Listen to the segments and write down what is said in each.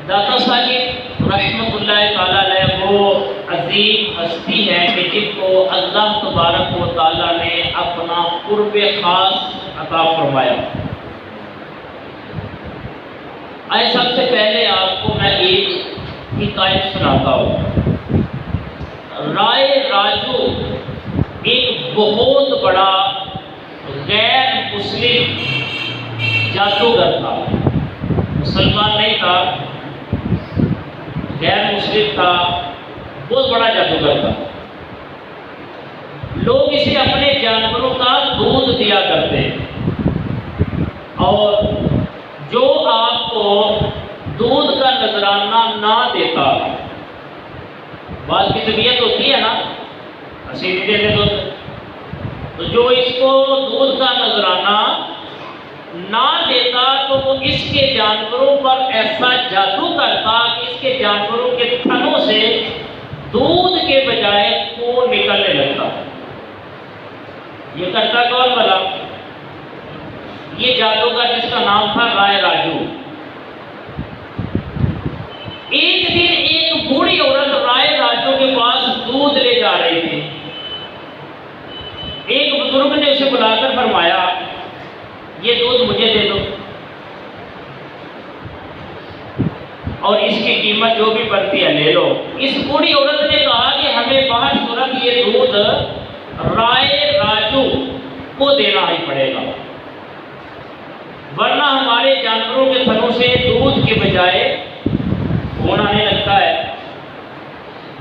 داتا صاحب رحمۃ اللہ تعالیٰ علیہ وہ عظیم ہستی ہے کہ جن کو اللہ تبارک و تعالیٰ نے اپنا قرب خاص عطا فرمایا۔ آئے سب سے پہلے آپ کو میں ایک حکایت سناتا ہوں۔ رائے راجو ایک بہت بڑا غیر مسلم جادوگر تھا، مسلمان نہیں تھا، غیر مسلم تھا، بہت بڑا جادوگر تھا۔ لوگ اسے اپنے جانوروں کا دودھ دیا کرتے اور جو آپ کو دودھ کا نذرانہ نہ دیتا، بعض کی طبیعت ہوتی ہے نا اسی نہیں دیتے دودھ، تو جو اس کو دودھ کا نذرانہ نہ دیتا تو وہ اس کے جانوروں پر ایسا جادو کرتا کہ اس کے جانوروں کے تھنوں سے دودھ کے بجائے خون نکلنے لگتا۔ یہ کرتا کون بھلا؟ یہ جادوگر جس کا نام تھا رائے راجو۔ ایک دن ایک بوڑھی عورت رائے راجو کے پاس دودھ لے جا رہی تھی۔ ایک بزرگ نے اسے بلا کر فرمایا یہ دودھ مجھے دے دو اور اس کی قیمت جو بھی بنتی ہے لے لو۔ اس بوڑھی عورت نے کہا کہ ہمیں باہر صورت یہ دودھ رائے راجو کو دینا ہی پڑے گا، ورنہ ہمارے جانوروں کے تھنوں سے دودھ کے بجائے خون آنے لگتا ہے۔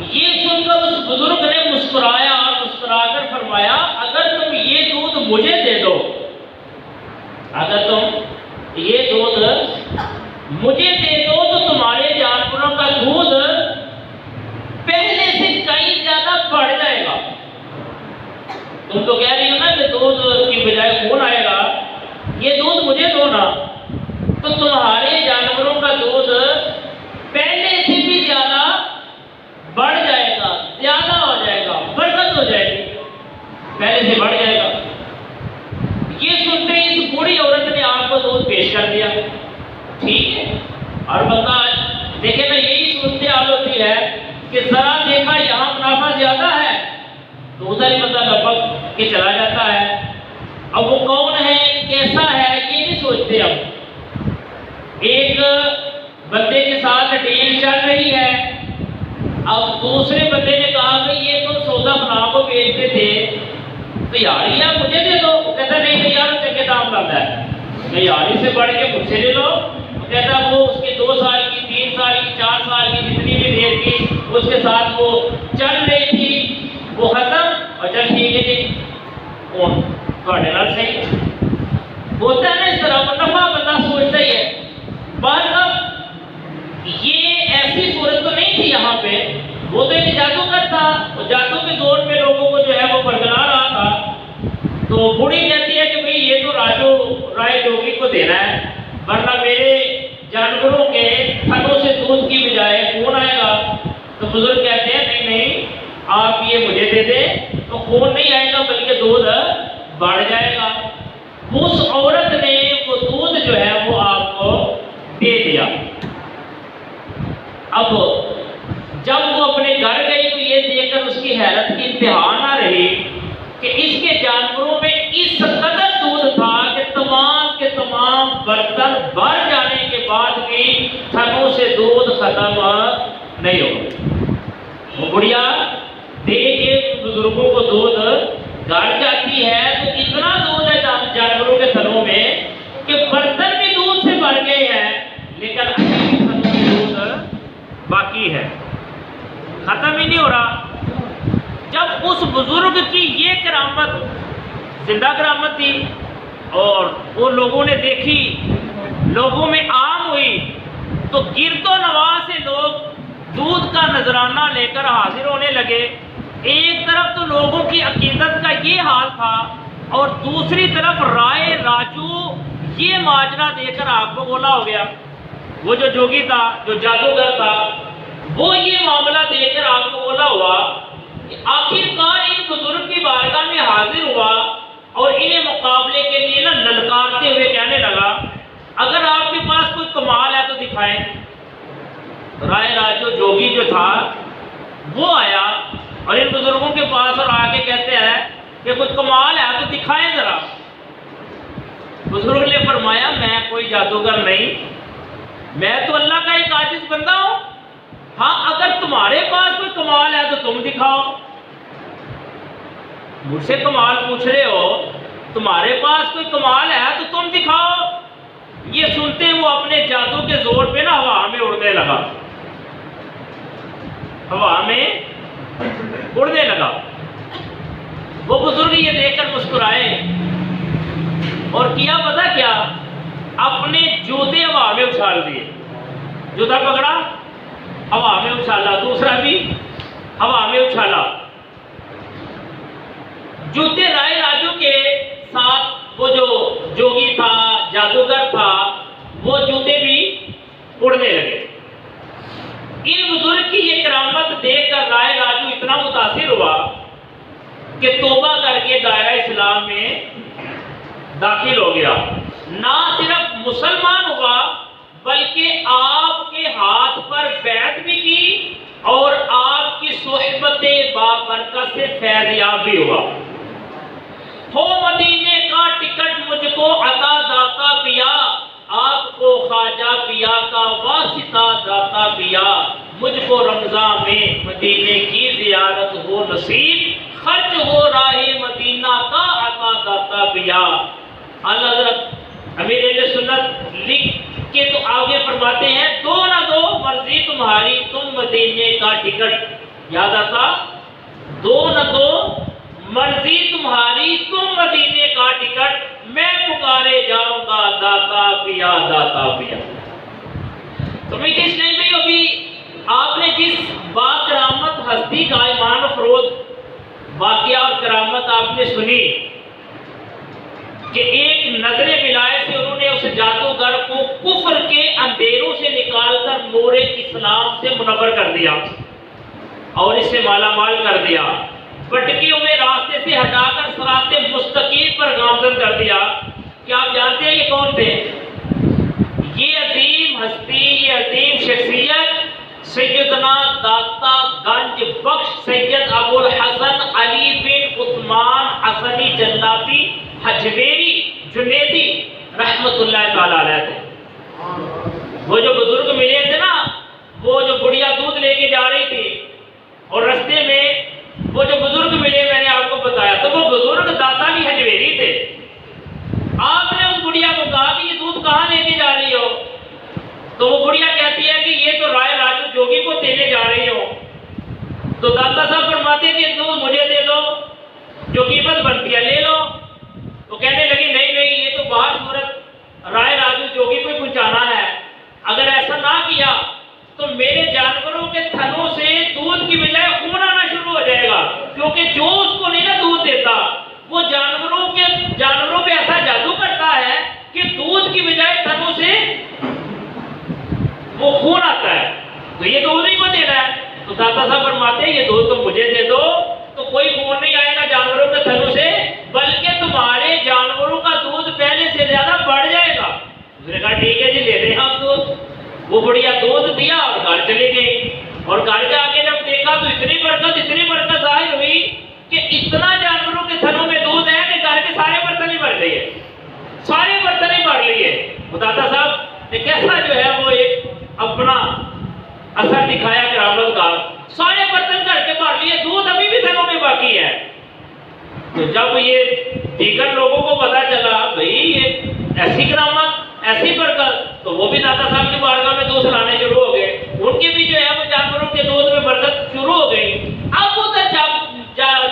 یہ سن کر اس بزرگ نے مسکرایا اور مسکرا کر فرمایا اگر تم یہ دودھ مجھے دے دو، اگر تم یہ دودھ مجھے دے دو تو تمہارے جانوروں کا دودھ پہلے سے کہیں زیادہ بڑھ جائے گا۔ تم تو کہہ رہی ہو نا کہ دودھ کی بجائے خون آئے گا، یہ دودھ مجھے دو نا تو تمہارے جانوروں کا دودھ پہلے سے بھی زیادہ بڑھ جائے گا، زیادہ ہو جائے گا، برکت ہو جائے گی، پہلے سے بڑھ جائے گا۔ یہ سنتے اس بوڑھی عورت نے آپ کو دودھ پیش کر دیا، ٹھیک ہے، اور بندہ دیکھے نا یہی صورت حال ہوتی ہے کہ ذرا دیکھا یہاں منافع زیادہ ہے تو ادھر ہی بندہ لپک کے چلا جاتا ہے۔ اب وہ کون ہے کیسا ہے یہ نہیں سوچتے۔ اب ایک بندے کے ساتھ ڈیل چل رہی ہے، اب دوسرے بندے نے کہا کہ یہ تو سودا فلاں کو بیچتے تھے تو یار یہ مجھے دے دو، وہ کہتا نہیں یار چنگے دام لاتا ہے، کہ یار اس سے بڑھ کے مجھ سے لے لو، وہ کہتا وہ اس کے 2 سال کی 3 سال کی 4 سال کی جتنی بھی دیر کی اس کے ساتھ وہ چل رہی تھی وہ ختم، اور چل ٹھیک ہے جی کون تھوڑے نال صحیح ہوتا ہے نا اس طرح منافع بندہ سوچتا ہی ہے۔ بات اب یہ ایسی صورت تو نہیں تھی یہاں پہ، وہ تو ایک جادوگر تھا، وہ جادو کے زور پہ لوگوں کو جو ہے وہ برگلا رہا تھا۔ تو بوڑھی کہتی ہے کہ بھئی یہ تو رائے جوگی کو دینا ہے، ورنہ میرے جانوروں کے تھنوں سے دودھ کی بجائے خون آئے گا۔ تو بزرگ کہتے ہیں نہیں نہیں آپ یہ مجھے دے دیں تو خون نہیں آئے گا بلکہ دودھ بڑھ جائے گا۔ اس عورت نے وہ دودھ جو ہے وہ آپ کو دے دیا۔ اب جب وہ اپنے گھر گئی تو یہ دیکھ کر اس کی حیرت کی انتہا نہ رہی کہ اس کے جانوروں میں اس قدر دودھ تھا کہ تمام کے تمام برتن بھر جانے کے بعد بھی تھنوں سے دودھ ختم نہیں ہو۔ وہ بڑھیا دیکھ کے بزرگوں کو دودھ گھر جاتی ہے تو اتنا دودھ ہے جانوروں کے تھنوں میں کہ برتن بھی دودھ سے بھر گئے ہیں لیکن ابھی تھنوں میں دودھ باقی ہے، ختم ہی نہیں ہو رہا۔ جب اس بزرگ کی یہ کرامت زندہ کرامت تھی اور وہ لوگوں نے دیکھی، لوگوں میں عام ہوئی، تو گرد و نواح سے لوگ دودھ کا نذرانہ لے کر حاضر ہونے لگے۔ ایک طرف تو لوگوں کی عقیدت کا یہ حال تھا اور دوسری طرف رائے راجو یہ ماجرا دیکھ کر آگ بگولا ہو گیا۔ وہ جو جوگی تھا، جو جادوگر تھا، وہ یہ معاملہ دیکھ کر آگ بگولا ہوا کہ آخرکار ان بزرگ کی بارگاہ میں حاضر ہوا اور انہیں مقابلے کے لیے للکارتے ہوئے کہنے لگا اگر آپ کے پاس کوئی کمال ہے تو دکھائیں۔ رائے راجو جوگی جو تھا وہ آیا اور ان بزرگوں کے پاس اور آ کے کہتے ہیں کہ کچھ کمال ہے تو دکھائیں ذرا. بزرگ نے فرمایا میں کوئی جادوگر نہیں، میں تو اللہ کا ایک عاجز بندہ ہوں. ہاں اگر تمہارے پاس کوئی کمال ہے تو تم دکھاؤ. مجھ سے کمال پوچھ رہے ہو، تمہارے پاس کوئی کمال ہے تو تم دکھاؤ. یہ سنتے وہ اپنے جادو کے زور پہ نا ہوا میں اڑنے لگا، ہوا میں اڑنے لگا. وہ بزرگ یہ دیکھ کر مسکرائے اور کیا پتا کیا، اپنے جوتے ہوا میں اچھال دیے. جوتا پکڑا ہوا میں اچھالا، دوسرا بھی ہوا میں اچھالا. جوتے رائے راجو کے ساتھ وہ جو جوگی تھا، جادوگر تھا، وہ جوتے بھی اڑنے لگے. ان بزرگ کی یہ کرامت دیکھ کر رائے راجو اتنا متاثر ہوا کہ توبہ کر کے دائرہ اسلام میں داخل ہو گیا. نہ صرف مسلمان ہوا بلکہ آپ کے ہاتھ پر بیعت بھی کی اور آپ کی صحبت بابرکت سے فیض یاب بھی ہوا. ہو مدینے کا ٹکٹ مجھ کو عطا داتا پیا، آپ کو خواجہ پیا کا واسطہ داتا پیا. مجھ کو رمضان میں مدینے کی زیارت ہو نصیب، خرچ ہو راہ مدینہ کا عطا داتا پیا. حضرت امیر اہل سنت لکھ کے تو آگے فرماتے ہیں دو نہ دو مرضی تمہاری تم مدینے کا ٹکٹ. یاد آتا، دو نہ دو مرضی تمہاری تم مدینے کا ٹکٹ، میں پکارے جاؤں گا داتا پیا داتا پیا. تو میٹھے اسلام بھائی، ابھی آپ نے جس با کرامت ہستی کا ایمان افروز واقعہ اور کرامت آپ نے سنی کہ ایک نظر بلائے سے انہوں نے اس جادوگر کو کفر کے اندھیروں سے نکال کر نور اسلام سے منور کر دیا اور اسے مالا مال کر دیا. بھٹکے ہوئے راستے سے ہٹا کر صراط مستقیم پر گامزن کر دیا. کیا آپ جانتے ہیں یہ کون تھے؟ یہ عظیم ہستی، یہ عظیم شخصیت سیدنا داتا گنج بخش سید ابو الحسن علی بن عثمان حسنی جناتی حجویری جنیدی رحمت اللہ تعالی علیہ تھے. وہ جو بزرگ ملے تھے نا، وہ جو بڑھیا دودھ لے کے جا رہی تھی اور رستے میں وہ جو بزرگ ملے، میں نے آپ کو بتایا تو وہ بزرگ داتا بھی حجویری تھے. آپ نے اس بڑھیا کو کہا کہ یہ دودھ کہاں لے کے جا رہی ہو؟ تو وہ بڑھیا کہتی ہے کہ یہ تو رائے راجو جوگی کو دینے جا رہی ہو. تو داتا صاحب فرماتے ہیں کہ دودھ مجھے دے دو، جو قیمت بنتی ہے لے لو. تو کہنے لگی نہیں نہیں، یہ تو باہر صورت رائے راجو جوگی کو پہنچانا ہے. اگر ایسا نہ کیا تو میرے جانوروں کے تھنوں سے دودھ کی بجائے خون آنا شروع ہو جائے گا، کیونکہ جو اس کو نہیں نا دودھ دیتا وہ جانوروں پہ ایسا جادو کرتا ہے کہ دودھ کی بجائے تھنوں سے وہ خون آتا ہے. تو یہ دودھ نہیں کو دینا ہے. تو داتا صاحب فرماتے ہیں یہ دودھ تم مجھے دے دو تو کوئی خون نہیں آئے گا جانوروں کے تھنوں سے، بلکہ تمہارے جانوروں کا دودھ پہلے سے زیادہ بڑھ جائے گا. اس نے کہا ٹھیک ہے جی لے دیں ہم دودھ. وہ بڑھیا دودھ دیا اور گھر چلے گئی. اور گھر جا کے جب دیکھا تو اتنی برکت ظاہر ہوئی کہ اتنا جانوروں کے تھنوں میں دودھ ہے کہ گھر کے سارے برتن ہی بھر لیے، سارے برتن ہی بھر لیے. وہ داتا صاحب نے کیسا جو ہے وہ ایک اپنا اثر دکھایا کرامت کا. سارے برتن گھر کے بھر لیے، دودھ ابھی بھی تھنوں میں باقی ہے. تو جب یہ دیگر لوگوں کو پتا چلا بھئی یہ ایسی کرامت ایسی برکت، تو وہ بھی داتا صاحب کی بارگاہ میں دودھ لانے شروع ہو گئے. ان کے بھی جو ہے وہ جانوروں کے دودھ میں برکت شروع ہو گئی. اب ادھر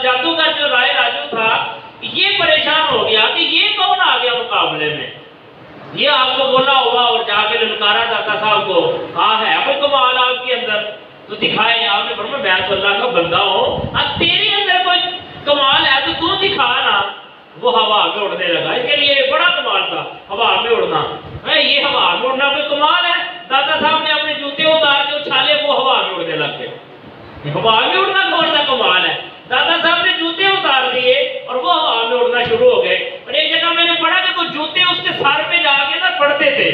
جادوگر جو رائے راجو تھا یہ پریشان ہو گیا کہ یہ کون آ گیا مقابلے میں. یہ آپ کو بولا ہوا اور جا کے للکارا داتا صاحب کو، کہا ہے کوئی کمال آپ کے اندر تو دکھائے. آپ نے فرمایا میں تو اللہ کا بندہ ہوں، اب تیرے اندر کوئی کمال ہے تو دکھا نا. وہ ہوا میں اڑنے لگا. اس کے لیے بڑا کمال تھا ہوا میں اڑنا. یہ ہوا میں اڑنا کوئی کمال ہے؟ داتا صاحب نے اپنے جوتے اتار کے اچھالے، وہ ہوا میں اڑنے لگ گئے. ہوا میں اڑنا کون سا کمال ہے؟ داتا صاحب نے جوتے اتار دیے اور وہ ہوا میں اڑنا شروع ہو گئے. اور ایک جگہ میں نے پڑھا کہ وہ جوتے اس کے سر پہ جا کے نا پڑتے تھے.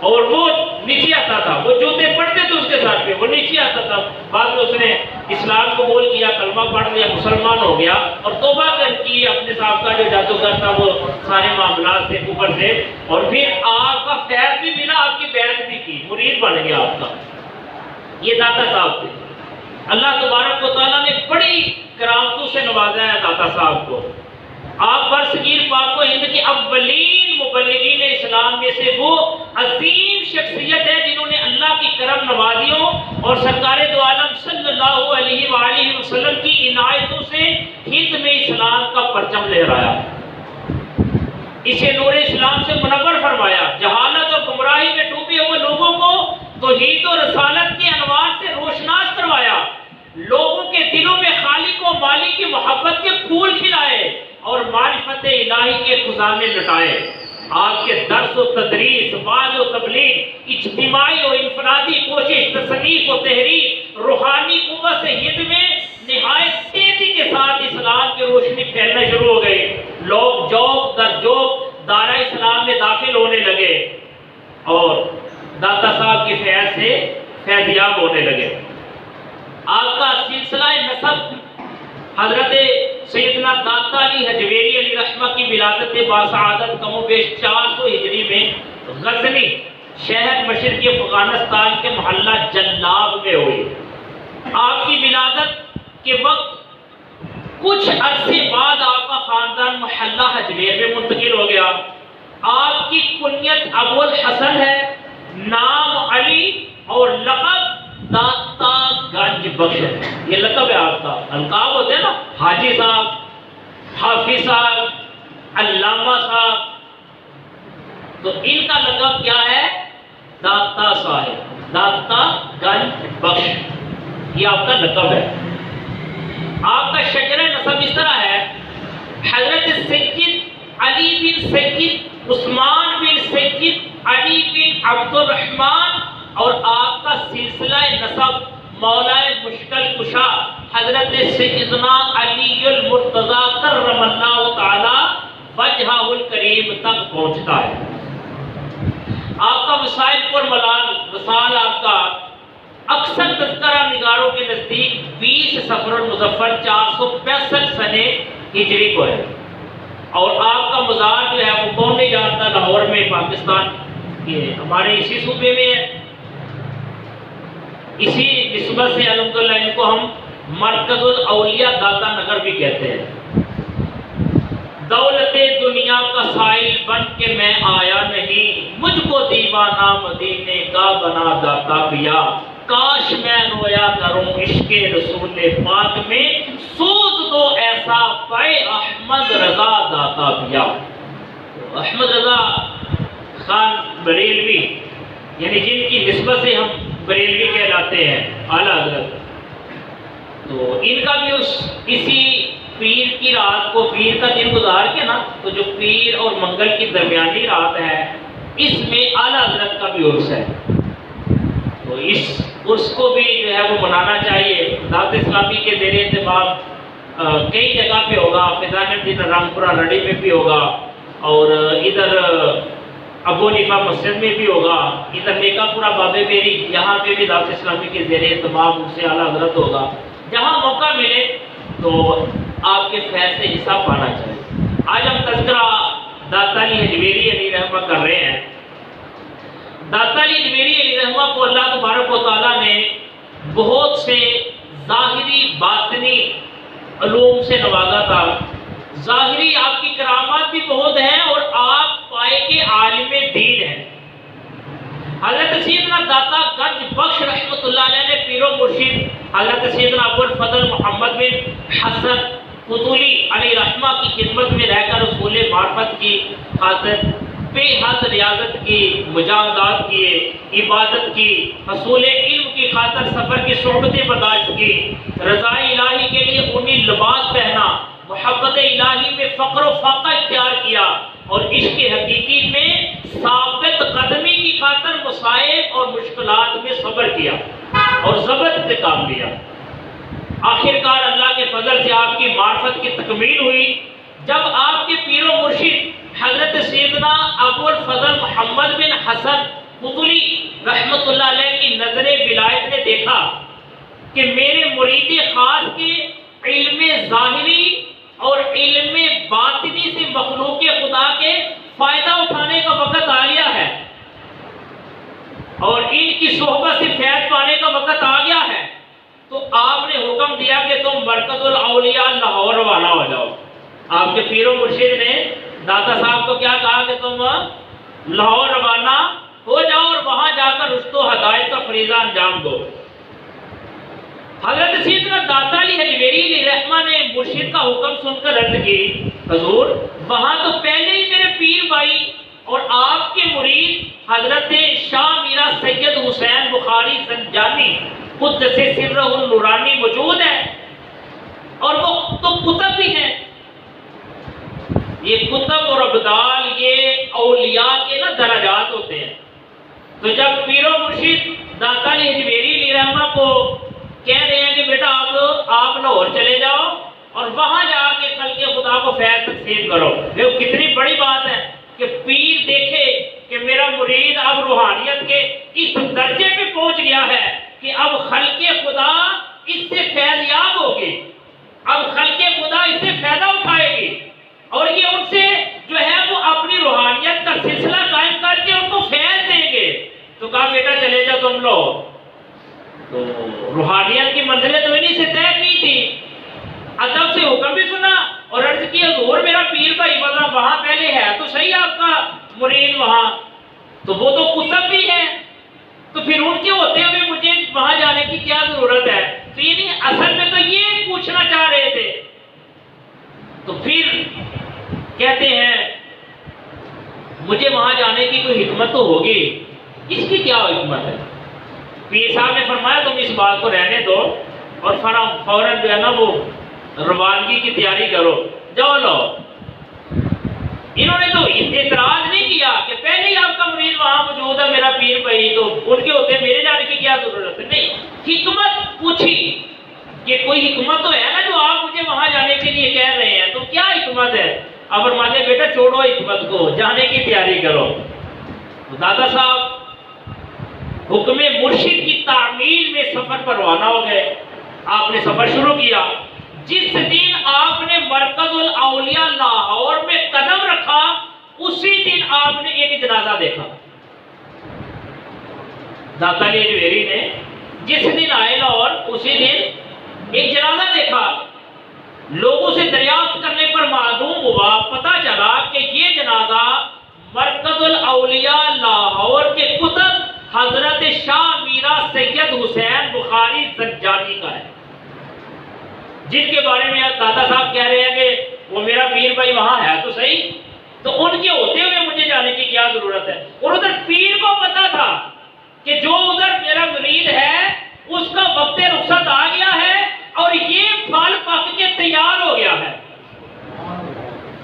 اور وہ نیچے آتا تھا، وہ جوتے پڑھتے تھے اس کے ساتھ پہ، وہ نیچے آتا تھا۔ بعد میں اس نے اسلام قبول کیا، کلمہ پڑھ لیا، مسلمان ہو گیا اور توبہ کی اپنے صاحب کا جو جادوگر تھا وہ سارے معاملات سے اوپر سے، اور پھر آپ کا فیض بھی ملا، آپ کی بیعت بھی کی، مرید بن گیا آپ کا۔ یہ داتا صاحب تھے۔ اللہ تبارک و تعالیٰ نے بڑی کرامتوں سے نوازا ہے داتا صاحب کو۔ آپ برصغیر پاک و ہند کے اولین مبلغین اسلام میں سے وہ عظیم شخصیت ہے جنہوں نے اللہ کی کرم نوازیوں اور سرکار دو عالم صلی اللہ علیہ وآلہ وسلم کی عنایتوں سے ہند میں اسلام کا پرچم لہرایا، اسے نور اسلام سے منور فرمایا، جہالت اور گمراہی میں ڈوبے ہوئے لوگوں کو توحید و رسالت کے انوار سے روشناس کروایا، لوگوں کے دلوں میں خالق و مالک کی محبت کے پھول کھلائے اور معرفت الہی کے خزانے لٹائے۔ آپ کے درس و تدریس، وعظ و تبلیغ، اجتماعی و انفرادی کوشش، تصنیف و تحریر، روحانی قوت سے ہند میں نہایت تیزی کے ساتھ اسلام کی روشنی پھیلنا شروع ہو گئی۔ لوگ جوق در جوق دارہ اسلام میں داخل ہونے لگے اور داتا صاحب کی فیض سے فیضیاب ہونے لگے۔ آپ کا سلسلہ نسب حضرت سیدنا داتا علی حجویری علیہ رحمہ کی ولادت باسعادت کم و بیش 400 ہجری میں غزنی شہر مشرقی افغانستان کے محلہ جلاب میں ہوئی۔ آپ کی ولادت کے وقت کچھ عرصے بعد آپ کا خاندان محلہ حجویر میں منتقل ہو گیا۔ آپ کی کنیت ابو الحسن ہے، نام علی اور لقب داتا گنج بخش ہے۔ یہ لقب ہے آپ کا، القاب ہوتے ہیں نا، حاجی صاحب، حافظ صاحب، علامہ صاحب، تو ان کا لقب کیا ہے؟ داتا صاحب، داتا گنج بخش، یہ آپ کا لقب ہے۔ آپ کا شجرہ نسب اس طرح ہے، حضرت سید علی بن سید عثمان بن سید علی بن عبد الرحمن، اور آپ کا سلسلہ نسب مولا مشکل کشا حضرت سیدنا علی المرتضی کرم اللہ تعالی وجہہ الکریم تک پہنچتا ہے۔ آپ کا وسائل پر ملال وصال آپ کا اکثر تذکرہ نگاروں کے نزدیک 20 صفر المظفر 465 سنہ ہجری کو ہے، اور آپ کا مزار جو ہے وہ کون نہیں جانتا، لاہور میں، پاکستان، یہ ہمارے اسی صوبے میں ہے۔ اسی نسبت سے الحمدللہ ان کو ہم مرکز الاولیاء داتا نگر بھی کہتے ہیں۔ دولت دنیا کا سائل بن کے میں آیا نہیں، مجھ کو دیوانہ مدینے کا بنا داتا پیا، کاش میں رویا کروں عشق رسول پاک میں، سوز دو ایسا پائے احمد رضا داتا پیا۔ احمد رضا خان بریلوی، یعنی جن کی نسبت سے ہم بریلوی کہلاتے ہیں، اعلیٰ حضرت، تو ان کا بھی اسی پیر کی رات کو، پیر کا دن گزار کے نا، تو جو پیر اور منگل کی درمیانی رات ہے، اس میں اعلیٰ حضرت کا بھی عرس ہے، تو اس عرس کو بھی جو ہے وہ منانا چاہیے۔ دعوت اسلامی کے زیر اہتمام کئی جگہ پہ ہوگا، فضان الدین رامپورہ رڑی میں بھی ہوگا، اور ادھر ابو حنیفہ مسجد میں بھی ہوگا، ادھر میکا پورہ بابے میری، یہاں پہ بھی دعوت اسلامی کے زیر اہتمام ان سے اعلیٰ حضرت ہوگا۔ جہاں موقع ملے تو آپ کے فیض سے حصہ پانا چاہیے۔ آج ہم تذکرہ داتا علی حجویری علیہ رحمہ کر رہے ہیں۔ داتا علی حجویری علیہ رحمہ کو اللہ تبارک و تعالیٰ نے بہت سے ظاہری باطنی علوم سے نوازا تھا۔ ظاہری آپ کی کرامات بھی بہت ہیں اور آپ پائے کے عالم دین ہیں۔ حضرت سیدنا داتا گنج بخش رحمۃ اللہ علیہ نے پیر و مرشد حضرت سیدنا ابو الفضل محمد بن حسن فضولی علیہ رحمہ کی خدمت میں رہ کر رسول معرفت کی خاطر بے حد ریاضت کی، مجاہدات کیے، عبادت کی، حصول علم کی خاطر سفر کی صحبتیں برداشت کی، رضا الہی کے لیے اونی لباس پہنا، محبت الہی میں فقر و فاقہ اختیار کیا، اور عشق حقیقی میں ثابت قدمی کی خاطر مصائب اور مشکلات میں صبر کیا اور ضبط سے کام لیا۔ آخرکار اللہ کے فضل سے آپ کی معرفت کی تکمیل ہوئی جب آپ کے پیر و مرشد حضرت سیدنا ابو الفضل محمد بن حسن فضولی رحمت اللہ علیہ کی نظر ولایت نے دیکھا کہ میرے مرید خاص کے علم ظاہری اور علم باطنی سے مخلوق خدا کے فائدہ اٹھانے کا وقت آ گیا ہے اور ان کی صحبت سے فیض پانے کا وقت آ گیا ہے، تو آپ نے حکم دیا کہ تم مرکز الاولیاء لاہور روانہ ہو جاؤ۔ آپ کے پیر و مرشد نے داتا صاحب کو کیا کہا کہ تم لاہور روانہ ہو جاؤ اور وہاں جا کر رشد و ہدایت کا فریضہ انجام دو۔ حضرت سیدنا داتا علی حجویری علیہ الرحمہ نے مرشد کا حکم سن کر عرض کی، حضور وہاں تو پہلے ہی میرے پیر بھائی اور آپ کے مرید حضرت شاہ میرا سید حسین بخاری زنجانی قدس سرہ النورانی موجود ہے، اور وہ تو کتب بھی ہیں۔ یہ کتب اور ابدال یہ اولیاء کے نا درجات ہوتے ہیں۔ تو جب پیر و مرشد داتا علی حجویری علیہ الرحمہ کو کہہ رہے ہیں کہ بیٹا آپ لاہور چلے جاؤ اور وہاں جا کے خلق خدا کو فیض تقسیم کرو، یہ کتنی بڑی بات ہے کہ پیر دیکھے کہ میرا مرید اب روحانیت کے اس درجے پہ پہنچ گیا ہے کہ اب خلق خدا اس سے فیض یاب ہوگی، اب خلق خدا اس سے فائدہ اٹھائے گی اور یہ ان سے جو ہے وہ اپنی روحانیت کا سلسلہ قائم کر کے ان کو فیض دیں گے۔ تو کہا بیٹا چلے جاؤ تم لوگ۔ تو روحانیت کی منزلیں تو انہی سے طے کی تھی، ادب سے حکم بھی سنا اور عرض کی حضور میرا پیر بھائی وہاں پہلے ہے تو صحیح آپ کا مرید وہاں، تو وہ تو کتب بھی ہے، تو پھر ان کے ہوتے ہوئے مجھے وہاں جانے کی کیا ضرورت ہے؟ تو یہ نہیں، اصل میں تو یہ پوچھنا چاہ رہے تھے۔ تو پھر کہتے ہیں مجھے وہاں جانے کی کوئی حکمت تو ہوگی، اس کی کیا حکمت ہے؟ پیر صاحب نے فرمایا تم اس بات کو رہنے دو اور فوراً جو ہے نا وہ روانگی کی تیاری کرو، جاؤ لو۔ انہوں نے تو اعتراض نہیں کیا کہ پہلے ہی آپ کا مرید وہاں موجود ہے میرا پیر بھائی، تو ان کے ہوتے میرے جانے کی کیا ضرورت ہے؟ نہیں، حکمت پوچھی کہ کوئی حکمت تو ہے نا جو آپ مجھے وہاں جانے کے لیے کہہ رہے ہیں، تو کیا حکمت ہے؟ اب فرماتے ہیں بیٹا چھوڑو حکمت کو، جانے کی تیاری کرو۔ دادا صاحب حکم مرشد کی تعمیل میں سفر پر روانہ ہو گئے۔ آپ نے سفر شروع کیا۔ جس دن آپ نے مرکز الاولیاء لاہور میں قدم رکھا اسی دن آپ نے ایک جنازہ دیکھا۔ داتا علی حجویری نے جس دن آئے لاہور اسی دن ایک جنازہ دیکھا۔ لوگوں سے دریافت کرنے پر معلوم ہوا، پتہ چلا کہ یہ جنازہ مرکز الاولیاء لاہور کے کتب حضرت شاہ میرا سید حسین بخاری زنجانی کا ہے، جن کے بارے میں دادا صاحب کہہ رہے ہیں کہ وہ میرا پیر بھائی وہاں ہے تو صحیح، تو ان کے ہوتے ہوئے مجھے جانے کی کیا ضرورت ہے؟ اور ادھر پیر کو پتا تھا کہ جو ادھر میرا مرید ہے اس کا وقت رخصت آ گیا ہے اور یہ پھل پک کے تیار ہو گیا ہے،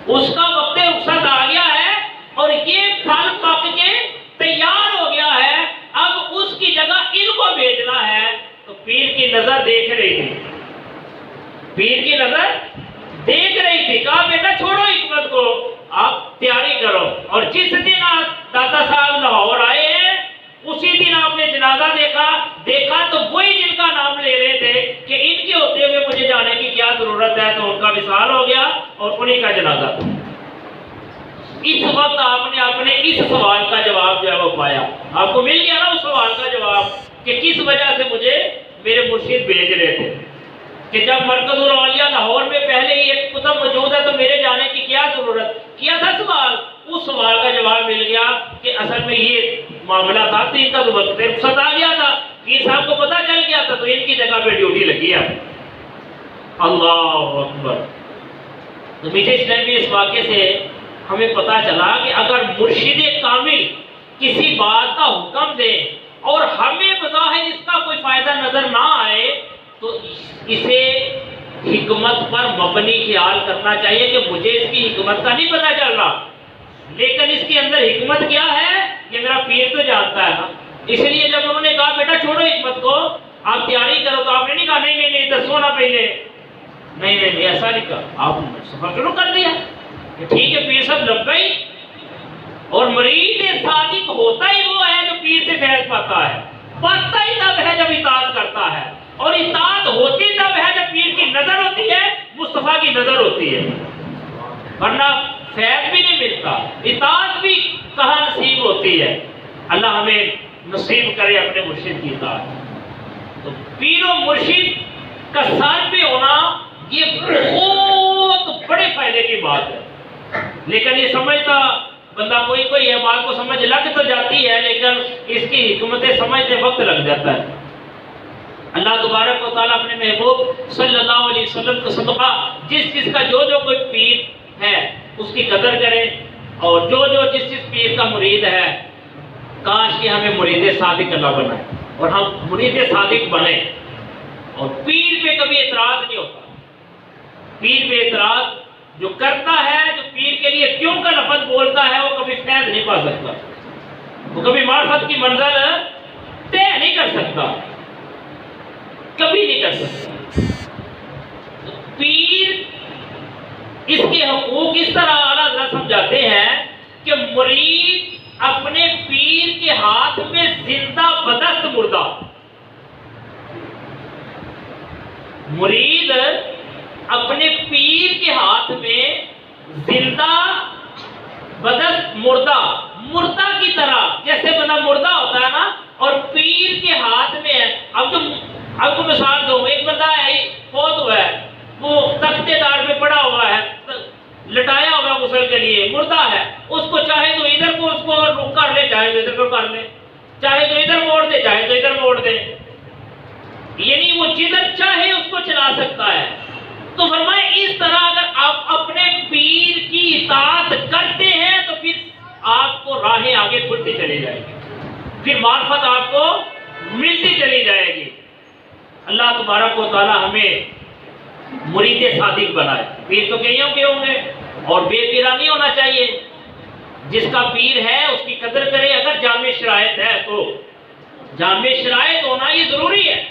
اس کا وقت رخصت آ گیا ہے اور یہ پھل پک کے تیار ہو گیا ہے، اب اس کی جگہ ان کو بھیجنا ہے۔ تو پیر کی نظر دیکھ رہی تھی، پیر کی نظر دیکھ رہی تھی، کہا بیٹا چھوڑو حکمت کو، آپ تیاری کرو۔ اور جس دن آپ داتا صاحب لاہور آئے ہیں اسی دن آپ نے جنازہ دیکھا تو وہی جن کا نام لے رہے تھے کہ ان کے ہوتے ہوئے مجھے جانے کی کیا ضرورت ہے، تو ان کا وصال ہو گیا اور انہی کا جنازہ تھا۔ اس وقت آپ نے اپنے اس سوال کا جواب جو ہے وہ پایا، آپ کو مل گیا نا اس سوال کا جواب کہ کس وجہ سے مجھے میرے مرشد بھیج رہے تھے، کہ جب مرکز الاولیاء لاہور میں پہلے ہی ایک کتب موجود ہے تو میرے جانے کی کیا ضرورت؟ کیا تھا سوال، اس سوال کا جواب مل گیا کہ اصل میں یہ معاملہ تھا، تو ان کا تو وقت رخصت آ گیا تھا، پیر صاحب کو پتہ چل گیا تھا تو ان کی جگہ پہ ڈیوٹی لگی ہے۔ اللہ اکبر۔ تو میٹھے اسلامی اس واقعے سے ہمیں پتہ چلا کہ اگر مرشد کامل کسی بات کا حکم دے اور ہمیں بظاہر اس کا کوئی فائدہ نظر نہ آئے تو اسے حکمت پر مبنی خیال کرنا چاہیے کہ مجھے اس کی حکمت کا نہیں پتہ چل رہا، لیکن اس کے اندر حکمت کیا ہے یہ میرا پیر تو جانتا ہے نا۔ اس لیے جب انہوں نے کہا بیٹا چھوڑو حکمت کو، آپ تیاری کرو، تو آپ نے نہیں کہا نہیں دسو نا پہلے، نہیں ایسا نہیں کہا، آپ سفر شروع کر دیا کہ ٹھیک ہے پیر صاحب لبیک۔ اور مرید صادق ہوتا ہی وہ ہے جو پیر پیر سے فیض پاتا ہے؟ پاتا ہی تب ہے جب اطاعت کرتا ہے، اور اطاعت ہوتی تب ہے جب پیر کی نظر ہوتی ہے، مصطفیٰ کی نظر ہوتی ہے، ورنہ فیض بھی نہیں ملتا، اطاعت بھی کہاں نصیب ہوتی ہے۔ اللہ ہمیں نصیب کرے اپنے مرشد کی اطاعت۔ تو پیر و مرشد کا ساتھ بھی ہونا یہ بہت بڑے فائدے کی بات ہے، لیکن یہ سمجھتا بندہ کوئی یہ بات کو سمجھ لگ تو جاتی ہے، لیکن اس کی حکمت سمجھتے وقت لگ جاتا ہے۔ اللہ تبارک و تعالیٰ اپنے محبوب صلی اللہ علیہ وسلم کو صدقہ جس کا جو کوئی پیر ہے اس کی قدر کرے، اور جو جس پیر کا مرید ہے، کاش کہ ہمیں مرید صادق اللہ بنائے اور ہم مرید صادق بنے، اور پیر پہ کبھی اعتراض نہیں ہوتا۔ پیر پہ اعتراض جو کرتا ہے، جو پیر کے لیے کیوں کا لفظ بولتا ہے، وہ کبھی فیض نہیں پا سکتا، وہ کبھی معرفت کی منزل طے نہیں کر سکتا، کبھی نہیں کر سکتا۔ پیر اس کے حقوق اس طرح اعلیٰ حضرت سمجھاتے ہیں کہ مرید اپنے پیر کے ہاتھ میں زندہ بدست مردہ، مرید اپنے پیر کے ہاتھ میں زندہ بدست مردہ کی طرح، جیسے بندہ مردہ ہوتا ہے نا، اور پیر کے ہاتھ میں ہے۔ اب کو مثال دو، ایک بندہ ہے فوت ہوا ہے، وہ تختے دار میں پڑا ہوا ہے، لٹایا ہوا غسل کے لیے، مردہ ہے، اس کو چاہے تو ادھر کو اس کو رک کر لے، چاہے تو ادھر کو کر لے، چاہے تو ادھر موڑ دے، چاہے تو ادھر موڑ دے، یعنی وہ جدھر چاہے اس کو چلا سکتا ہے۔ تو فرمائے اس طرح اگر آپ اپنے پیر کی اطاعت کرتے ہیں تو پھر آپ کو راہیں آگے کھلتی چلی جائے گی، پھر معرفت آپ کو ملتی چلی جائے گی۔ اللہ تبارک و تعالی ہمیں مرید صادق بنائے۔ پیر تو کئیوں کے ہوں گے، اور بے پیرا نہیں ہونا چاہیے۔ جس کا پیر ہے اس کی قدر کرے، اگر جامع شرائط ہے تو جامع شرائط ہونا یہ ضروری ہے،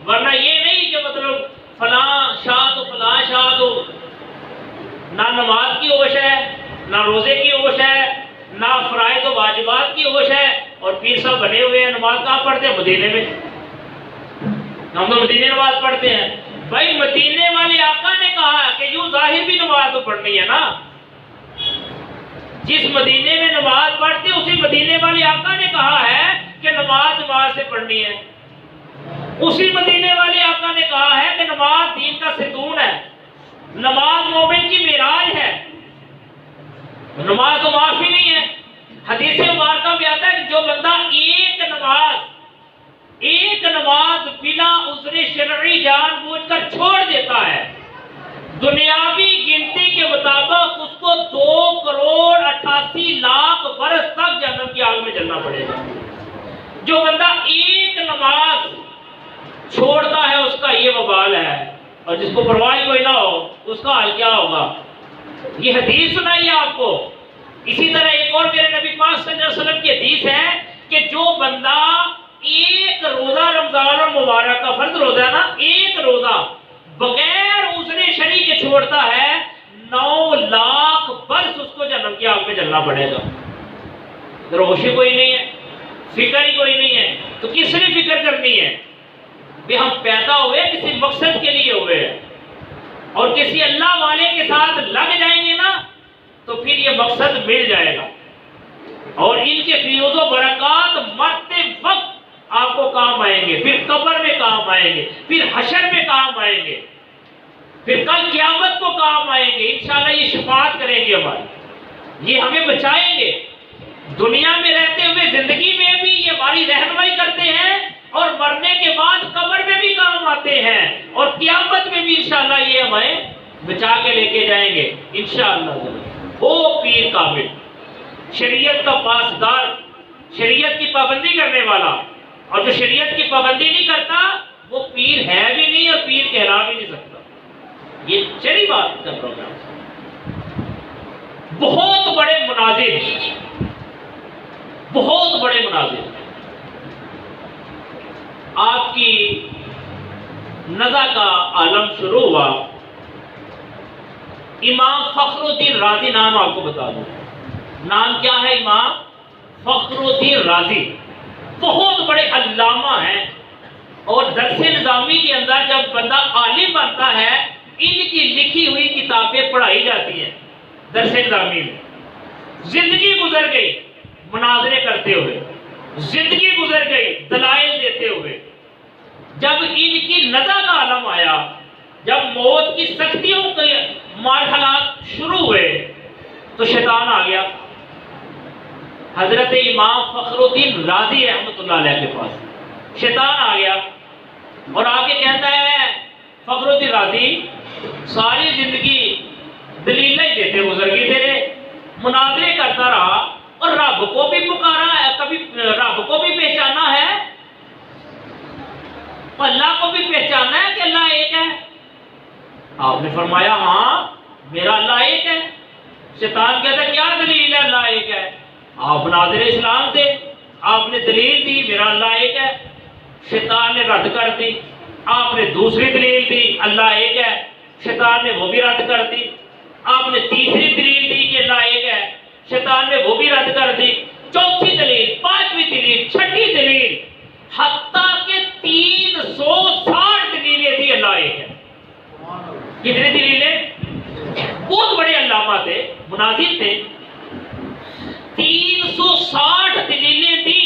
ورنہ یہ نہیں کہ مطلب فلاں شاہ تو فلاں شاہ تو نہ نماز کی ہوش ہے، نہ روزے کی ہوش ہے، نہ فرائض و واجبات کی ہوش ہے، اور پیر صاحب بنے ہوئے ہیں۔ نماز کہاں پڑھتے ہیں؟ مدینے میں، ہم تو مدینے نماز پڑھتے ہیں۔ بھائی مدینے والے آقا نے کہا کہ یوں ظاہر بھی نماز تو پڑھنی ہے نا، جس مدینے میں نماز پڑھتے اسی مدینے والے آقا نے کہا ہے کہ نماز جماعت سے پڑھنی ہے، اسی مدینے والے آقا نے کہا ہے کہ نماز دین کا ستون ہے، نماز مومن کی معراج ہے، نماز تو معافی نہیں ہے۔ حدیث مبارکہ میں آتا ہے کہ جو بندہ ایک نماز بلا عذر شرعی جان بوجھ کر چھوڑ دیتا ہے، دنیاوی گنتی کے مطابق اس کو 2,88,00,000 برس تک جہنم کی آگ میں جلنا پڑے گا۔ جو بندہ ایک نماز چھوڑتا ہے اس کا یہ وبال ہے، اور جس کو پرواہ کوئی نہ ہو اس کا حال کیا ہوگا۔ یہ حدیث سنائی آپ کو۔ اسی طرح ایک اور میرے نبی پاک صلی اللہ علیہ وسلم کی حدیث ہے کہ جو بندہ ایک روزہ رمضان المبارک کا فرض روزہ ہے نا، ایک روزہ بغیر عذر شرعی کے چھوڑتا ہے، 9,00,000 برس اس کو جہنم کی آگ میں جلنا پڑے گا۔ ہوش ہی کوئی نہیں ہے، فکر ہی کوئی نہیں ہے، تو کس نے فکر کرنی ہے؟ بھی ہم پیدا ہوئے کسی مقصد کے لیے ہوئے، اور کسی اللہ والے کے ساتھ لگ جائیں گے نا تو پھر یہ مقصد مل جائے گا، اور ان کے فیوز و برکات مرتے وقت آپ کو کام آئیں گے، پھر قبر میں کام آئیں گے، پھر حشر میں کام آئیں گے، پھر کل قیامت کو کام آئیں گے۔ انشاءاللہ یہ شفاعت کریں گے ہماری، یہ ہمیں بچائیں گے، دنیا میں رہتے ہوئے زندگی میں بھی یہ ہماری رہنمائی کرتے ہیں، اور مرنے کے بعد قبر میں بھی کام آتے ہیں، اور قیامت میں بھی انشاءاللہ یہ ہمیں بچا کے لے کے جائیں گے انشاءاللہ۔ وہ پیر کامل، شریعت کا پاسدار، شریعت کی پابندی کرنے والا، اور جو شریعت کی پابندی نہیں کرتا وہ پیر ہے بھی نہیں اور پیر کہلا بھی نہیں سکتا۔ یہ چلی بات کا پروگرام۔ بہت بڑے مناظر آپ کی نزا کا عالم شروع ہوا۔ امام فخر الدین رازی نام آپ کو بتا دوں، نام کیا ہے؟ امام فخر الدین رازی، بہت بڑے علامہ ہیں، اور درس نظامی کے اندر جب بندہ عالم بنتا ہے ان کی لکھی ہوئی کتابیں پڑھائی جاتی ہیں درس نظامی میں۔ زندگی گزر گئی مناظرے کرتے ہوئے، زندگی گزر گئی دلائل دیتے ہوئے، جب ان کی نزع کا عالم آیا، جب موت کی سختیوں کے مرحلات شروع ہوئے تو شیطان آ گیا حضرت امام فخر الدین رازی رحمۃ اللہ علیہ کے پاس۔ شیطان آ گیا اور آگے کہتا ہے فخر الدین رازی ساری زندگی دلیلیں ہی دیتے گزر گئی تیرے، مناظرے کرتا رہا اور رب کو بھی پکارا ہے، کبھی رب کو بھی پہچانا ہے، اللہ کو بھی پہچانا ہے کہ اللہ ایک ہے۔ آپ نے فرمایا ہاں میرا اللہ ایک ہے۔ شیطان کہتا ہے کیا دلیل ہے اللہ ایک ہے؟ آپ ناظر اسلام تھے، آپ نے دلیل دی میرا اللہ ایک ہے۔ شیطان نے رد کر دی، آپ نے دوسری دلیل دی اللہ ایک ہے، شیطان نے وہ بھی رد کر دی۔ آپ نے تیسری دلیل دی کہ اللہ ایک ہے، شیطان نے وہ بھی رد کر دی۔ چوتھی دلیل، پانچویں دلیل، چھٹی دلیل، حتیٰ کہ 360 دلیلیں دی اللہ ایک ہے۔ کتنی دلیلیں؟ بہت بڑے علامہ تھے، مناظر تھے، 360 دلیلیں دی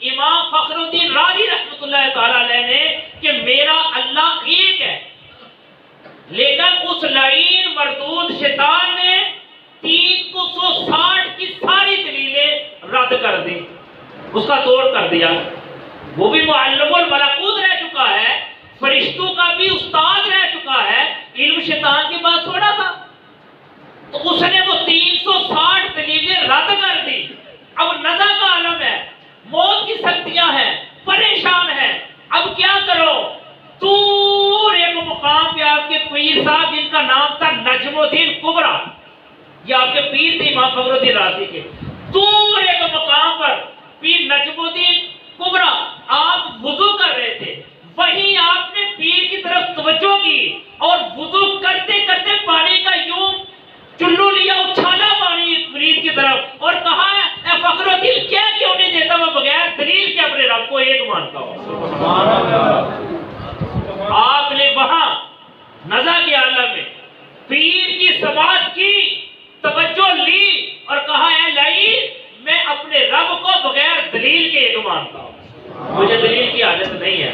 امام فخر الدین رازی رحمۃ اللہ تعالی علیہ نے کہ میرا اللہ ایک ہے۔ لیکن اس لعین مردود شیطان نے 360 کی ساری دلیلیں رد کر دی، اس کا توڑ کر دیا۔ وہ بھی معلم الملکوت رہ چکا ہے، فرشتوں کا بھی استاد رہ چکا ہے، علم شیطان کے پاس تھوڑا تھا، تو اس نے وہ 360 دلیلیں رد کر دی۔ اب نزع کا عالم ہے، موت کی سختیاں ہیں، پریشان ہے، اب کیا کرو؟ دور ایک مقام پہ آپ کے پیر صاحب جن کا نام تھا نجم الدین کبرا، یہ آپ کے پیر تھے امام فخر الدین رازی کے، دور ایک مقام پر پیر نجم الدین کبرا آپ وضو کر رہے تھے، وہیں آپ نے پیر کی طرف توجہ کی اور وضو کرتے کرتے پانی کا یوں چلو لیا، اچھالا پانی مرید کی طرف اور کہا اے فخر الدین کیا کیوں نہیں دیتا میں بغیر دلیل کے اپنے رب کو ایک مانتا ہوں۔ آپ نے وہاں نزع کے عالم میں پیر کی سماعت کی، توجہ لی اور کہا اے لعین میں اپنے رب کو بغیر دلیل کے ایک مانتا ہوں، مجھے دلیل کی حاجت نہیں ہے۔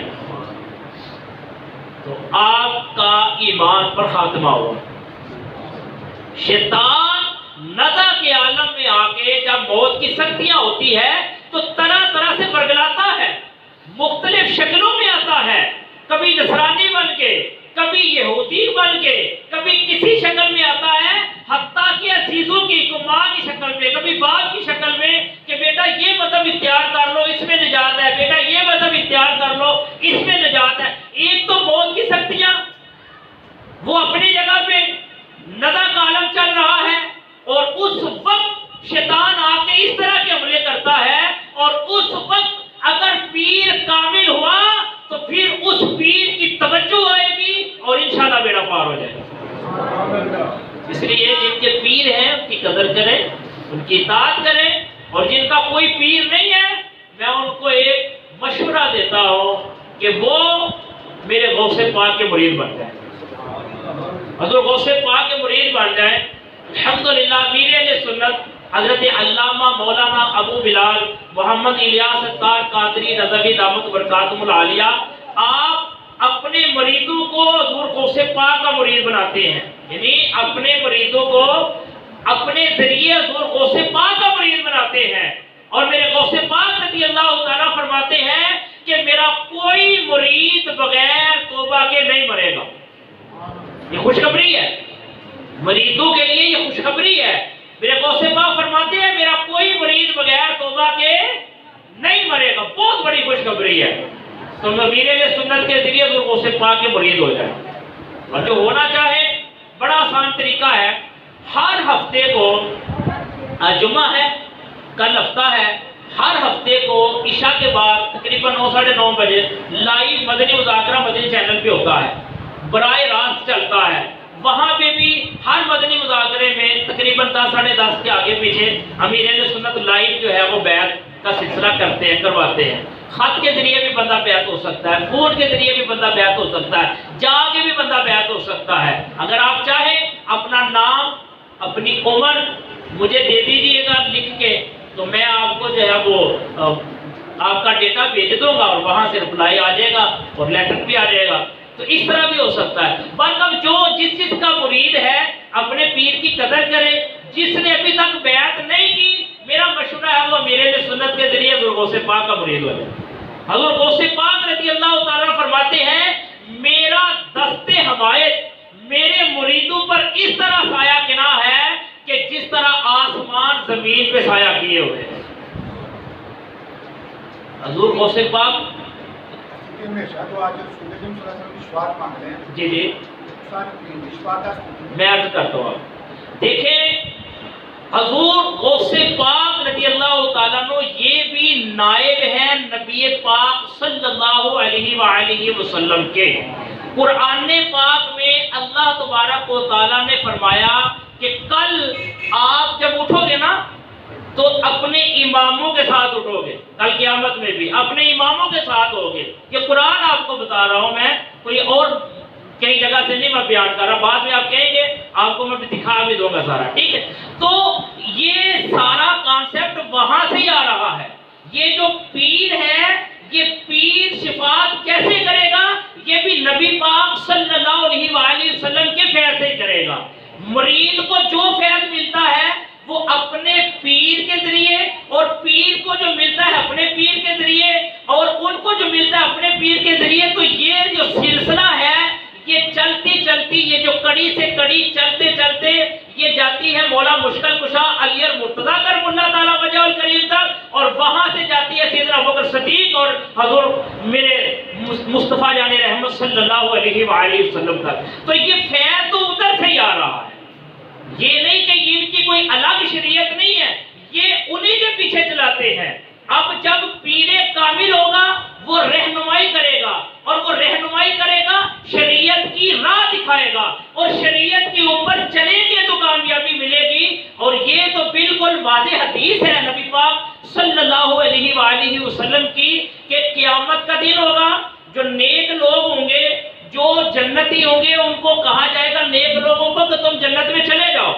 تو آپ کا ایمان پر خاتمہ ہوا۔ شیطان نزع کے عالم میں آ کے جب موت کی سختیاں ہوتی ہے تو طرح طرح سے برگلاتا ہے، مختلف شکلوں میں آتا ہے، کبھی نصرانی بن کے، کبھی یہودی بن کے، کبھی کسی شکل میں آتا ہے، حتیٰ کہ عزیزوں کی ماں کی شکل میں، کبھی باپ کی شکل میں کہ بیٹا یہ مذہب اختیار کر لو اس میں نجات ہے، بیٹا یہ مذہب اختیار کر لو اس میں نجات ہے۔ ایک تو موت کی سختیاں، وہ اپنی جگہ پہ نزع کا عالم چل رہا ہے، اور اس وقت شیطان آ کے اس طرح کے حملے کرتا ہے، اور اس وقت اگر پیر کامل ہوا تو پھر اس پیر کی توجہ آئے گی اور انشاءاللہ بیڑا پار ہو جائے گا۔ اس لیے جن کے پیر ہیں ان کی قدر کریں، ان کی اطاعت کریں، اور جن کا کوئی پیر نہیں ہے میں ان کو ایک مشورہ دیتا ہوں کہ وہ میرے غوث پاک کے مرید بن جائیں، حضور غوث پاک کے مرید بن جائیں۔ الحمدللہ میر اہل سنت حضرت علامہ مولانا ابو بلال محمد الیاس ستار قادری نظوی دامت برکاتہم العالیہ آپ اپنے مریدوں کو حضور غوث پاک کا مرید بناتے ہیں، یعنی اپنے مریدوں کو اپنے ذریعے حضور غوث پاک کا مرید بناتے ہیں، اور میرے غوث پاک رضی اللہ تعالیٰ فرماتے ہیں کہ میرا کوئی مرید بغیر توبہ کے نہیں مرے گا۔ یہ خوشخبری ہے مریدوں کے لیے، یہ خوشخبری ہے۔ میرے غوث پاک فرماتے ہیں میرا کوئی مرید بغیر توبہ کے نہیں مرے گا، بہت بڑی خوشخبری ہے۔ تو امیر اہل سنت کے ذریعے حضور غوث پاک کے مرید ہو جائے، اور جو ہونا چاہے بڑا آسان طریقہ ہے، ہر ہفتے کو جمعہ ہے، کل ہفتہ ہے، ہر ہفتے کو عشاء کے بعد تقریباً 9 ساڑھے 9 بجے لائیو مدنی مذاکرہ مدنی چینل پہ ہوتا ہے، براہ راست چلتا ہے۔ وہاں پہ بھی ہر مدنی مذاکرے میں تقریباً 10 ساڑھے 10 کے آگے پیچھے امیر اہل سنت لائیو جو ہے وہ بیعت کا سلسلہ کرتے ہیں، کرواتے ہیں۔ خط کے ذریعے بھی بندہ بیعت ہو سکتا ہے، فون کے ذریعے بھی بندہ بیعت ہو سکتا ہے، جا کے بھی بندہ بیعت ہو سکتا ہے۔ اگر آپ چاہیں اپنا نام، اپنی عمر مجھے دے دیجئے گا لکھ کے، تو میں آپ کو جو ہے وہ آپ کا ڈیٹا بھیج دوں گا اور وہاں سے رپلائی آ جائے گا اور لیٹر بھی آ جائے گا۔ تو اس طرح بھی ہو سکتا ہے۔ مطلب جو جس کا مرید ہے اپنے پیر کی قدر کرے۔ جس نے ابھی تک بیعت نہیں کی، میرا مشورہ ہے وہ میرے میں سنت کے ذریعے حضور غوث پاک کا مرید ہو جائے۔ حضور غوث پاک رضی اللہ تعالیٰ فرماتے ہیں میرا دست حمایت میرے مریدوں پر اس طرح سایہ کنا ہے کہ جس طرح آسمان زمین پہ سایہ کیے ہوئے ہیں۔ حضور غوث پاک جی جی میں عرض کرتا ہوں، دیکھیں حضور غوث پاک رضی اللہ تعالیٰ عنہ یہ بھی نائب ہیں نبی پاک صلی اللہ علیہ وآلہ وسلم کے۔ قرآن پاک میں اللہ تبارک و تعالیٰ نے فرمایا کہ کل آپ جب اٹھو گے نا تو اپنے اماموں کے ساتھ اٹھو گے، کل قیامت میں بھی اپنے اماموں کے ساتھ ہوگے۔ یہ قرآن آپ کو بتا رہا ہوں، میں کوئی اور کئی جگہ سے نہیں میں بیان کر رہا، بعد میں آپ کہیں گے آپ کو میں دکھا بھی دوں گا سارا، ٹھیک ہے۔ تو یہ سارا کانسیپٹ وہاں سے ہی آ رہا ہے۔ یہ جو پیر ہے یہ پیر شفاعت کیسے کرے گا؟ یہ بھی نبی پاک صلی اللہ علیہ وآلہ وسلم کے فیض سے کرے گا۔ مرید کو جو فیض ملتا ہے وہ اپنے پیر کے ذریعے، اور پیر کو جو ملتا ہے اپنے پیر کے ذریعے، اور ان کو جو ملتا ہے اپنے پیر کے ذریعے۔ تو یہ جو سلسلہ ہے یہ چلتی چلتی، یہ جو کڑی سے کڑی چلتے چلتے یہ جاتی ہے مولا مشکل کشا علی المرتضیٰ کرم اللہ تعالیٰ وجہ الکریم تک، اور وہاں سے جاتی ہے سیدنا ابوبکر صدیق اور حضور میرے مصطفیٰ جان رحمت صلی اللہ علیہ وآلہ وسلم تک۔ تو یہ فیض تو ادھر سے ہی آ رہا ہے، یہ نہیں کہ ان کی کوئی الگ شریعت نہیں ہے، یہ انہی کے پیچھے چلاتے ہیں۔ اب جب پیر کامل ہوگا وہ رہنمائی کرے گا، اور وہ رہنمائی کرے گا شریعت کی راہ دکھائے گا، اور شریعت کے اوپر چلیں گے تو کامیابی ملے گی۔ اور یہ تو بالکل واضح حدیث ہے نبی پاک صلی اللہ علیہ وآلہ وسلم کی کہ قیامت کا دن ہوگا، جو نیک لوگ ہوں گے، جو جنتی ہوں گے، ان کو کہا جائے گا نیک لوگوں کو کہ تم جنت میں چلے جاؤ،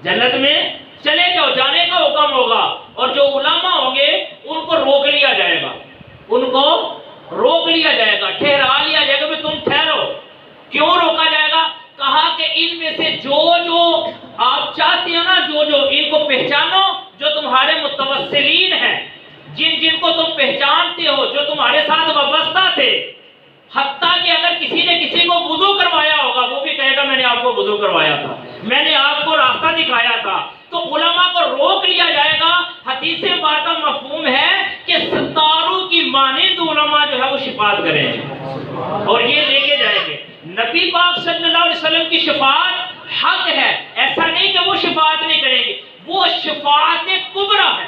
جنت میں چلے جاؤ، جانے کا حکم ہوگا۔ اور جو علماء ہوں گے ان کو روک لیا جائے گا، ان کو روک لیا جائے گا، ٹھہرا لیا جائے گا کہ تم ٹھہرو۔ کیوں روکا جائے گا؟ کہا کہ ان میں سے جو آپ چاہتے ہو نا، جو ان کو پہچانو، جو تمہارے متوسلین ہیں، جن کو تم پہچانتے ہو، جو تمہارے ساتھ وابستہ تھے، حتیٰ کہ اگر کسی نے کسی کو وضو کروایا ہوگا وہ بھی کہے گا میں نے آپ کو وضو کروایا تھا، میں نے آپ کو راستہ دکھایا تھا۔ تو علماء کو روک لیا جائے گا۔ حدیث مبارکہ مفہوم ہے کہ ستاروں کی مانند علماء جو ہے وہ شفاعت کریں گے اور یہ لے کے جائیں گے۔ نبی پاک صلی اللہ علیہ وسلم کی شفاعت حق ہے، ایسا نہیں کہ وہ شفاعت نہیں کریں گے، وہ شفاعت کبریٰ ہے،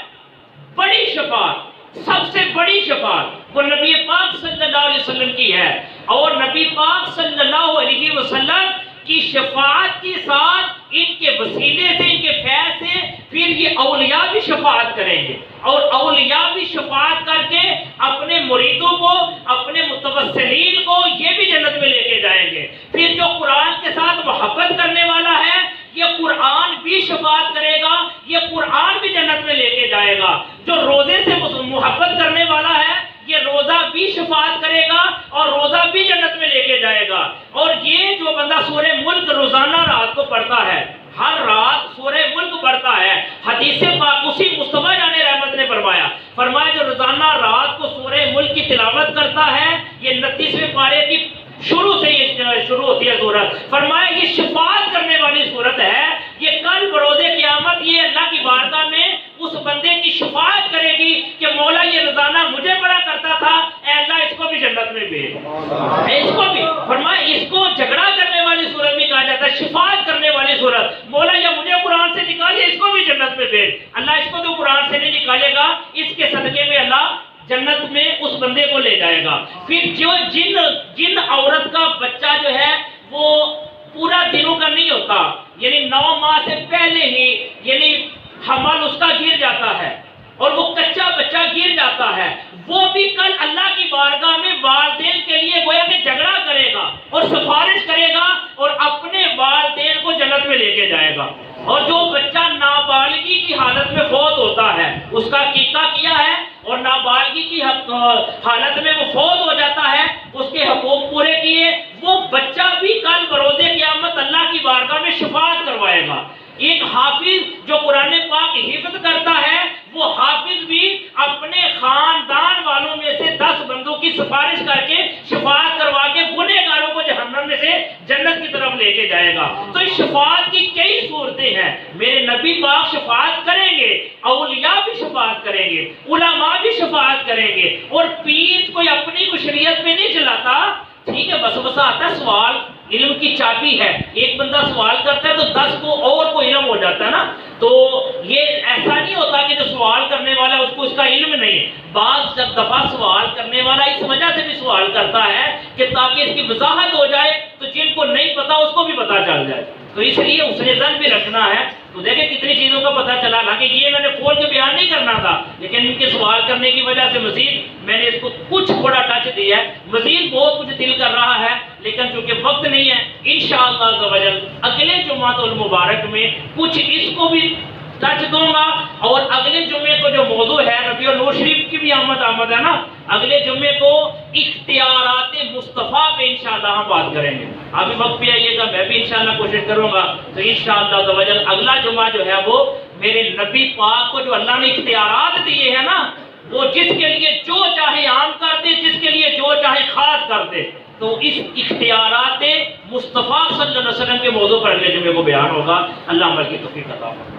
بڑی شفاعت، سب سے بڑی شفاعت وہ نبی پاک صلی اللہ علیہ وسلم کی ہے۔ اور نبی پاک صلی اللہ علیہ وسلم کی شفاعت کے ساتھ ان کے وسیلے سے، ان کے فیض سے پھر یہ اولیاء بھی شفاعت کریں گے، اور اولیاء بھی شفاعت کر کے اپنے مریدوں کو، اپنے متوسلین کو یہ بھی جنت میں لے کے جائیں گے۔ پھر جو قرآن کے ساتھ محبت کرنے والا ہے یہ قرآن بھی شفاعت کرے گا، یہ قرآن بھی جنت میں لے کے جائے گا۔ جو روزے سے محبت کرنے والا ہے یہ روزہ بھی شفاعت کرے گا اور روزہ بھی جنت میں لے کے جائے گا۔ اور یہ جو بندہ سورہ ملک روزانہ رات کو پڑھتا ہے، ہر رات سورہ ملک پڑھتا ہے، حدیث پاک اسی مصطفیٰ جان رحمت نے فرمایا جو روزانہ رات کو سورہ ملک کی تلاوت کرتا ہے، یہ 29ویں پارے کی شروع سے یہ شروع ہوتی ہے سورت، فرمایا یہ شفاعت کرنے والی سورت ہے، یہ کل بروز قیامت یہ اللہ کی بارگاہ میں اس بندے کی شفاعت کرے گی کہ مولا یہ روزانہ مجھے پڑھا کرتا تھا، اے اللہ اس کو بھی جنت میں بھیج، اس کو بھی فرمایا اس کو جھگڑا کرنے والی سورت بھی کہا جاتا ہے، شفاعت کرنے والی سورت، مولا یہ مجھے قرآن سے نکالے اس کو بھی جنت میں بھیج۔ اللہ اس کو تو قرآن سے نہیں نکالے گا، اس کے صدقے میں اللہ جنت میں اس بندے کو لے جائے گا۔ پھر جو جن عورت کا بچہ جو ہے وہ پورا دنوں کا نہیں ہوتا، یعنی 9 ماہ سے پہلے ہی یعنی حمل اس کا گر جاتا ہے، اور وہ کچا بچہ گر جاتا ہے، وہ بھی کل اللہ کی بارگاہ میں والدین کے لیے گویا کہ جھگڑا کرے گا اور سفارش کرے گا اور اپنے والدین کو جنت میں لے کے جائے گا۔ اور جو بچہ نابالغی کی حالت میں فوت ہوتا ہے، اس کا عقیقہ کیا ہے اور نابالغی کی حالت میں وہ فوت ہو جاتا ہے، اس کے حقوق پورے کیے، وہ بچہ بھی کل بروز قیامت اللہ کی بارگاہ میں شفاعت کروائے گا۔ ایک حافظ جو قرآن پاک حفظ کرتا ہے، وہ حافظ بھی اپنے خاندان والوں میں سے 10 بندوں کی سفارش کر کے شفاعت کروا کے گنہگاروں کو جہنم میں سے جنت کی طرف لے کے جائے گا۔ تو اس شفاعت کی کئی صورتیں ہیں۔ میرے نبی پاک شفاعت کریں گے، اولیاء بھی شفاعت کریں گے، علماء بھی شفاعت کریں گے، اور پیر کوئی اپنی کو شریعت میں نہیں چلاتا، ٹھیک ہے، بس بس آتا ہے سوال، علم کی چابی ہے، ایک بندہ سوال کرتا ہے تو 10 کو اور کو علم ہو جاتا ہے نا۔ تو یہ ایسا نہیں ہوتا کہ جو سوال کرنے والا اس کو اس کا علم نہیں ہے، بعض جب دفعہ سوال کرنے والا اس وجہ سے بھی سوال کرتا ہے کہ تاکہ اس کی وضاحت ہو جائے تو جن کو نہیں پتا اس کو بھی پتا چل جائے، تو اس لیے اس نے ذہن بھی رکھنا ہے۔ تو دیکھیں کتنی چیزوں کا پتہ چلا، حالانکہ یہ میں نے کھول کے بیان نہیں کرنا تھا، لیکن ان کے سوال کرنے کی وجہ سے مزید میں نے اس کو کچھ تھوڑا ٹچ دیا ہے، مزید بہت کچھ دل کر رہا ہے، لیکن چونکہ وقت نہیں ہے، انشاءاللہ عز و جل اگلے جمعہ المبارک میں کچھ اس کو بھی ٹچ دوں گا، اور اگلے جمعے کو جو موضوع ہے ربیع النور شریف کی بھی آمد ہے نا، اگلے جمعے کو اختیارات مصطفیٰ پہ انشاءاللہ ہم بات کریں گے۔ ابھی وقت پہ آئیے گا، میں بھی انشاءاللہ کوشش کروں گا، تو انشاءاللہ عز و جل اگلا جمعہ جو ہے وہ میرے نبی پاک کو جو اللہ نے اختیارات دیے ہیں نا، وہ جس کے لیے جو چاہے عام کر دے، جس کے لیے جو چاہے خاص کر دے، تو اس اختیارات مصطفیٰ صلی اللہ علیہ وسلم کے موضوع پر اگلے جمعے کو بیان ہوگا۔ اللہ عمل کی توفیق عطا فرمائے۔